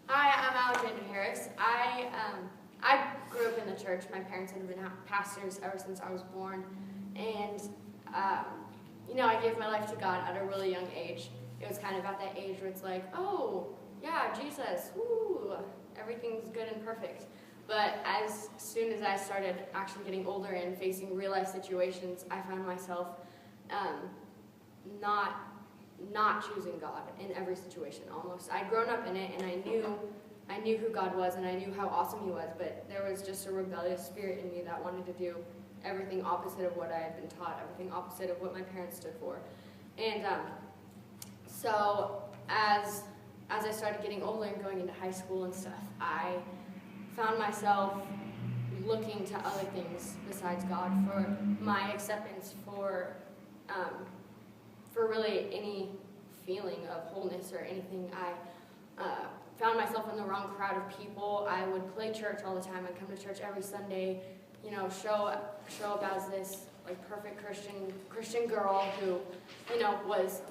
Hi, I'm Alexandra Harris. I grew up in the church. My parents had been pastors ever since I was born, and I gave my life to God at a really young age. It was kind of at that age where it's like, oh yeah, Jesus, woo, everything's good and perfect. But as soon as I started actually getting older and facing real life situations, I found myself not choosing God in every situation almost. I'd grown up in it and I knew who God was and I knew how awesome he was, but there was just a rebellious spirit in me that wanted to do everything opposite of what I had been taught, everything opposite of what my parents stood for. And so as I started getting older and going into high school and stuff, I found myself looking to other things besides God for my acceptance, for really any feeling of wholeness or anything. I found myself in the wrong crowd of people. I would play church all the time. I'd come to church every Sunday, show up as this like perfect Christian girl who,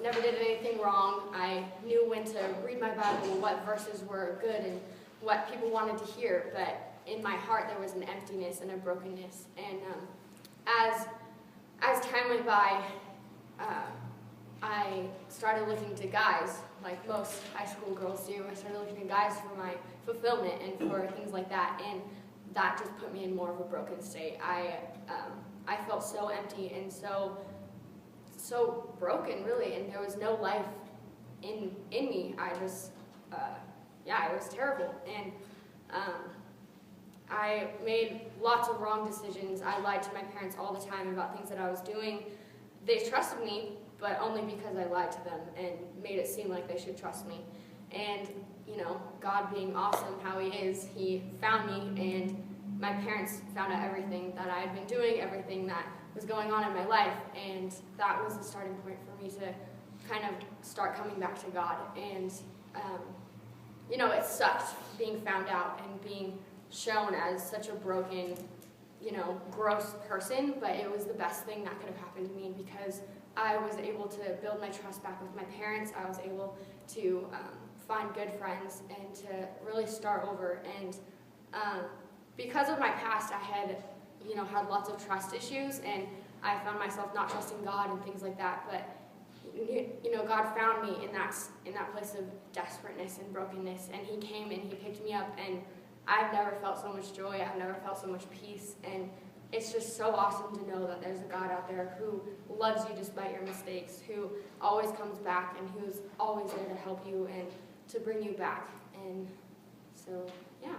never did anything wrong. I knew when to read my Bible, what verses were good and what people wanted to hear, but in my heart there was an emptiness and a brokenness. And as time went by, I started looking to guys, like most high school girls do. I started looking to guys for my fulfillment and for things like that, and that just put me in more of a broken state. I felt so empty and so broken, really, and there was no life in me. I just, it was terrible, and I made lots of wrong decisions. I lied to my parents all the time about things that I was doing. They trusted me, but only because I lied to them and made it seem like they should trust me. And, God being awesome how he is, he found me, and my parents found out everything that I had been doing, everything that was going on in my life, and that was the starting point for me to kind of start coming back to God. And, it sucked being found out and being shown as such a broken, gross person, but it was the best thing that could have happened to me because I was able to build my trust back with my parents. I was able to find good friends and to really start over. And because of my past, I had, had lots of trust issues, and I found myself not trusting God and things like that. But God found me in that place of desperateness and brokenness, and he came and he picked me up, and I've never felt so much joy. I've never felt so much peace, and it's just so awesome to know that there's a God out there who loves you despite your mistakes, who always comes back, and who's always there to help you and to bring you back. And so, yeah.